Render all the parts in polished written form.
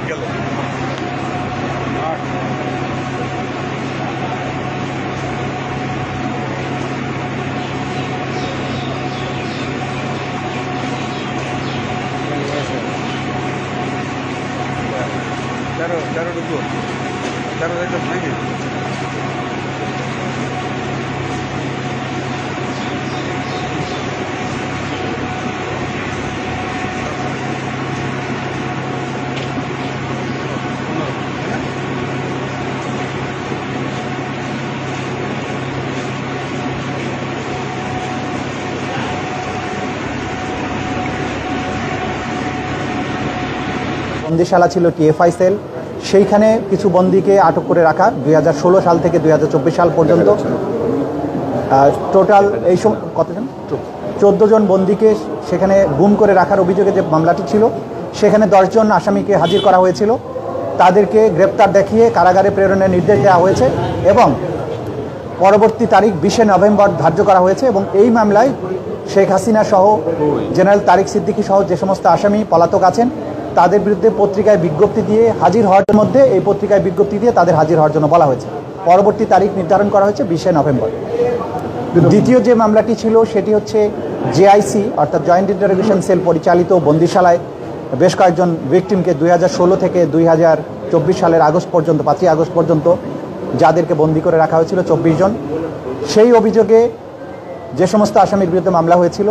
গেল। তেরো ঢুকো, তেরো একটা ভেঙে বন্দিশালা ছিল টিএফআই সেল, সেইখানে কিছু বন্দীকে আটক করে রাখা 2016 সাল থেকে 2024 সাল পর্যন্ত টোটাল এই কতজন 14 জন বন্দীকে সেখানে গুম করে রাখার অভিযোগে যে মামলাটি ছিল সেখানে 10 জন আসামিকে হাজির করা হয়েছিল। তাদেরকে গ্রেপ্তার দেখিয়ে কারাগারে প্রেরণের নির্দেশ দেওয়া হয়েছে এবং পরবর্তী তারিখ 20 নভেম্বর ধার্য করা হয়েছে। এবং এই মামলায় শেখ হাসিনা সহ জেনারেল তারিক সিদ্দিকী সহ যে সমস্ত আসামি পলাতক আছেন তাদের বিরুদ্ধে পত্রিকায় বিজ্ঞপ্তি দিয়ে হাজির হওয়ার মধ্যে এই পত্রিকায় বিজ্ঞপ্তি দিয়ে তাদের হাজির হওয়ার জন্য বলা হয়েছে। পরবর্তী তারিখ নির্ধারণ করা হয়েছে 20 নভেম্বর। দ্বিতীয় যে মামলাটি ছিল সেটি হচ্ছে জেআইসি অর্থাৎ জয়েন্ট ইন্টারোগেশন সেল পরিচালিত বন্দিশালায় বেশ কয়েকজন ভিকটিমকে 2016 থেকে 2024 সালের আগস্ট পর্যন্ত 5ই আগস্ট পর্যন্ত যাদেরকে বন্দি করে রাখা হয়েছিল 24 জন। সেই অভিযোগে যে সমস্ত আসামির বিরুদ্ধে মামলা হয়েছিল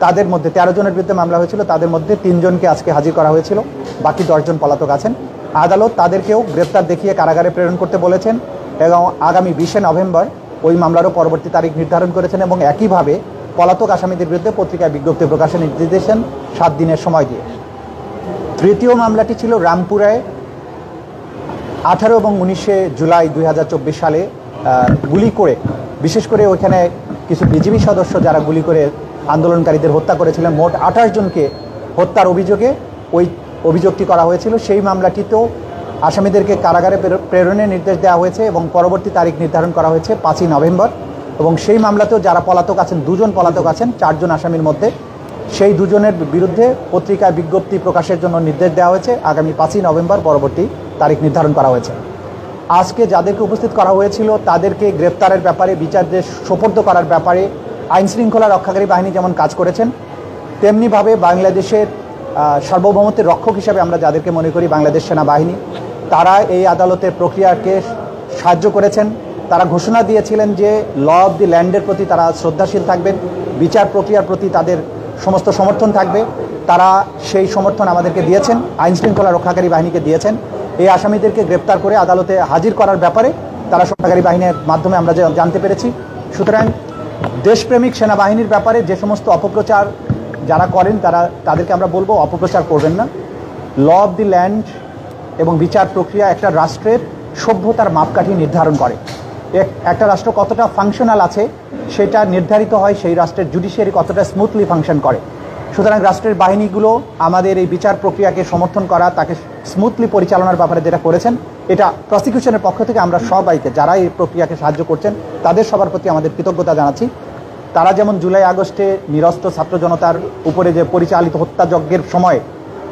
তাদের মধ্যে 13 জনের বিরুদ্ধে মামলা হয়েছিল, তাদের মধ্যে 3 জনকে আজকে হাজির করা হয়েছিল, বাকি 10 জন পলাতক আছেন। আদালত তাদেরকেও গ্রেপ্তার দেখিয়ে কারাগারে প্রেরণ করতে বলেছেন এবং আগামী 20 নভেম্বর ওই মামলারও পরবর্তী তারিখ নির্ধারণ করেছেন এবং একইভাবে পলাতক আসামিদের বিরুদ্ধে পত্রিকায় বিজ্ঞপ্তি প্রকাশের নির্দেশ দিয়েছেন 7 দিনের সময় দিয়ে। তৃতীয় মামলাটি ছিল রামপুরায় 18 এবং 19 জুলাই 2024 সালে গুলি করে, বিশেষ করে ওইখানে কিছু বিজিবি সদস্য যারা গুলি করে আন্দোলনকারীদের হত্যা করেছিলেন, মোট 28 জনকে হত্যার অভিযোগে ওই অভিযোগটি করা হয়েছিল। সেই মামলাটিতেও আসামিদেরকে কারাগারে প্রেরণের নির্দেশ দেওয়া হয়েছে এবং পরবর্তী তারিখ নির্ধারণ করা হয়েছে 5ই নভেম্বর। এবং সেই মামলাতেও যারা পলাতক আছেন 2 জন পলাতক আছেন 4 জন আসামির মধ্যে, সেই 2 জনের বিরুদ্ধে পত্রিকায় বিজ্ঞপ্তি প্রকাশের জন্য নির্দেশ দেওয়া হয়েছে। আগামী 5ই নভেম্বর পরবর্তী তারিখ নির্ধারণ করা হয়েছে। আজকে যাদেরকে উপস্থিত করা হয়েছিল তাদেরকে গ্রেপ্তারের ব্যাপারে, বিচারদের সোপর্দ করার ব্যাপারে আইনশৃঙ্খলা রক্ষাকারী বাহিনী যেমন কাজ করেছেন তেমনিভাবে বাংলাদেশের সার্বভৌমত্বের রক্ষক হিসাবে আমরা যাদেরকে মনে করি বাংলাদেশ সেনাবাহিনী, তারা এই আদালতের প্রক্রিয়াকে সাহায্য করেছেন। তারা ঘোষণা দিয়েছিলেন যে ল অব দি ল্যান্ডের প্রতি তারা শ্রদ্ধাশীল থাকবেন, বিচার প্রক্রিয়ার প্রতি তাদের সমস্ত সমর্থন থাকবে। তারা সেই সমর্থন আমাদেরকে দিয়েছেন, আইনশৃঙ্খলা রক্ষাকারী বাহিনীকে দিয়েছেন। এই আসামিদেরকে গ্রেপ্তার করে আদালতে হাজির করার ব্যাপারে তারা সরকারি বাহিনীর মাধ্যমে আমরা জানতে পেরেছি। সুতরাং দেশপ্রেমিক সেনাবাহিনীর ব্যাপারে যে সমস্ত অপপ্রচার যারা করেন তাদেরকে আমরা বলবো অপপ্রচার করবেন না। ল অব দি ল্যান্ড এবং বিচার প্রক্রিয়া একটা রাষ্ট্রের সভ্যতার মাপকাঠি নির্ধারণ করে। একটা রাষ্ট্র কতটা ফাংশনাল আছে সেটা নির্ধারিত হয় সেই রাষ্ট্রের জুডিশিয়ারি কতটা স্মুথলি ফাংশন করে। সুতরাং রাষ্ট্রের বাহিনীগুলো আমাদের এই বিচার প্রক্রিয়াকে সমর্থন করা, তাকে স্মুথলি পরিচালনার ব্যাপারে যেটা করেছেন, এটা প্রসিকিউশনের পক্ষ থেকে আমরা সবাইকে যারা এই প্রক্রিয়াকে সাহায্য করছেন তাদের সবার প্রতি আমাদের কৃতজ্ঞতা জানাচ্ছি। তারা যেমন জুলাই আগস্টে নিরস্ত্র ছাত্র জনতার উপরে যে পরিচালিত হত্যাযজ্ঞের সময়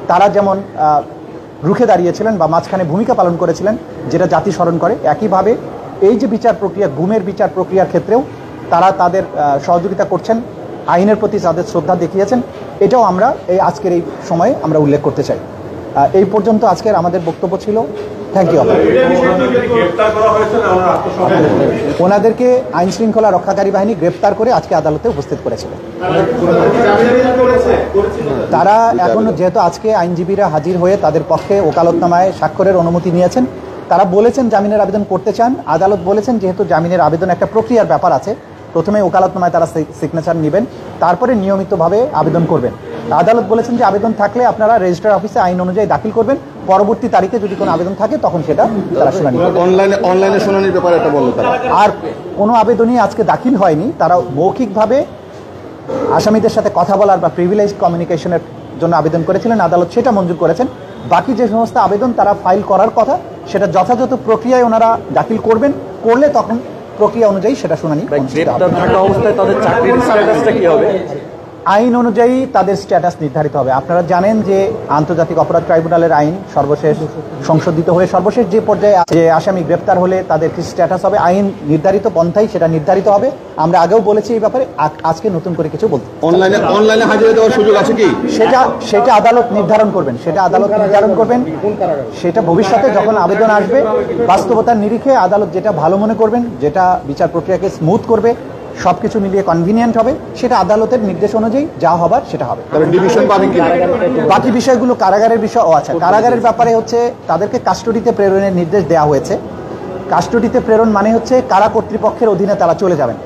তারা যেমন রুখে দাঁড়িয়েছিলেন বা মাঝখানে ভূমিকা পালন করেছিলেন যেটা জাতি স্মরণ করে, একইভাবে এই যে বিচার প্রক্রিয়া, গুমের বিচার প্রক্রিয়ার ক্ষেত্রেও তারা তাদের সহযোগিতা করছেন, আইনের প্রতি তাদের শ্রদ্ধা দেখিয়েছেন। এটাও আমরা এই আজকের এই সময়ে আমরা উল্লেখ করতে চাই। এই পর্যন্ত আজকের আমাদের বক্তব্য ছিল। Thank you. ওনাদেরকে আইনশৃঙ্খলা রক্ষাকারী বাহিনী গ্রেপ্তার করে আজকে আদালতে উপস্থিত করেছিল। তারা এখনো যেহেতু আজকে আইনজীবীরা হাজির হয়ে তাদের পক্ষে ওকালতনামায় স্বাক্ষরের অনুমতি নিয়েছেন, তারা বলেছেন জামিনের আবেদন করতে চান। আদালত বলেছেন যেহেতু জামিনের আবেদন একটা প্রক্রিয়ার ব্যাপার আছে, প্রথমে ওকালতনামায় তারা সিগনেচার নেবেন, তারপরে নিয়মিতভাবে আবেদন করবেন। আদালত বলেছেন যে আবেদন থাকলে আপনারা রেজিস্ট্রার অফিসে আইন অনুযায়ী দাখিল করবেন, পরবর্তী তারিখে যদি কোনো আবেদন থাকে তখন সেটা তারা শুনানি করবেন। অনলাইনে শুনানির ব্যাপারে এটা বলল তারা। আর কোনো আবেদনই আজকে দাখিল হয়নি। তারা মৌখিকভাবে আসামিদের সাথে কথা বলার বা প্রিভিলেজ কমিউনিকেশনের জন্য আবেদন করেছিলেন, আদালত সেটা মঞ্জুর করেছেন। বাকি যে সমস্ত আবেদন তারা ফাইল করার কথা সেটা যথাযথ প্রক্রিয়ায় ওনারা দাখিল করবেন, করলে তখন প্রক্রিয়া অনুযায়ী সেটা শুনানি। অবস্থায় তাদের চাকরির স্ট্যাটাসটা কি হবে? আইন অনুযায়ী তাদের স্ট্যাটাস নির্ধারিত হবে। আপনারা জানেন যে আন্তর্জাতিক অপরাধ ট্রাইব্যুনালের আইন সর্বশেষ সংশোধিত হয়ে সর্বশেষ যে পর্যায়ে যে আসামি গ্রেপ্তার হলে তাদের কি স্ট্যাটাস হবে, আইন নির্ধারিত পন্থাই সেটা নির্ধারিত হবে। আমরা আগেও বলেছি এই ব্যাপারে, আজকে নতুন করে কিছু বলতে অনলাইনে হাজিরা দেওয়ার সুযোগ আছে কি? সেটা আদালত নির্ধারণ করবেন, সেটা ভবিষ্যতে যখন আবেদন আসবে বাস্তবতার নিরিখে আদালত যেটা ভালো মনে করবেন, যেটা বিচার প্রক্রিয়াকে স্মুথ করবে, সবকিছু মিলিয়ে কনভিনিয়েন্ট হবে, সেটা আদালতের নির্দেশ অনুযায়ী যা হবার সেটা হবে। ডিভিশন পাবেন কি? বাকি বিষয়গুলো কারাগারের বিষয়। আচ্ছা, কারাগারের ব্যাপারে হচ্ছে তাদেরকে কাস্টডিতে প্রেরণের নির্দেশ দেওয়া হয়েছে। কাস্টডিতে প্রেরণ মানে হচ্ছে কারা কর্তৃপক্ষের অধীনে তারা চলে যাবেন।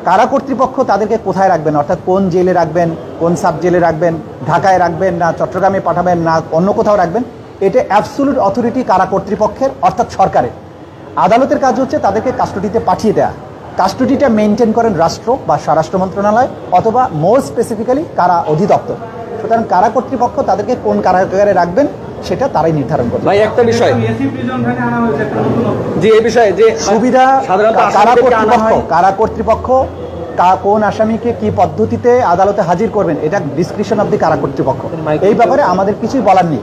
কারা কর্তৃপক্ষ তাদেরকে কোথায় রাখবেন, অর্থাৎ কোন জেলে রাখবেন, কোন সাব জেলে রাখবেন, ঢাকায় রাখবেন না চট্টগ্রামে পাঠাবেন না অন্য কোথাও রাখবেন, এটা অ্যাবসোলিউট অথরিটি কারা কর্তৃপক্ষের অর্থাৎ সরকারের। আদালতের কাজ হচ্ছে তাদেরকে কাস্টডিতে পাঠিয়ে দেওয়া। কাস্টডিটা মেনটেন করেন রাষ্ট্র বা স্বরাষ্ট্র মন্ত্রণালয় অথবা মোর স্পেসিফিক্যালি কারা অধিদপ্তর। সুতরাং কারা কর্তৃপক্ষ তাদেরকে কোন কারাগারে রাখবেন সেটা তারাই নির্ধারণ করবে। ভাই একটা বিষয়, যে এই বিষয়ে যে সুবিধা সাধারণত কারা কর্তৃপক্ষ কোন আসামিকে কি পদ্ধতিতে আদালতে হাজির করবেন এটা ডিসক্রিপশন অব দি কারা কর্তৃপক্ষ। এই ব্যাপারে আমাদের কিছুই বলার নেই।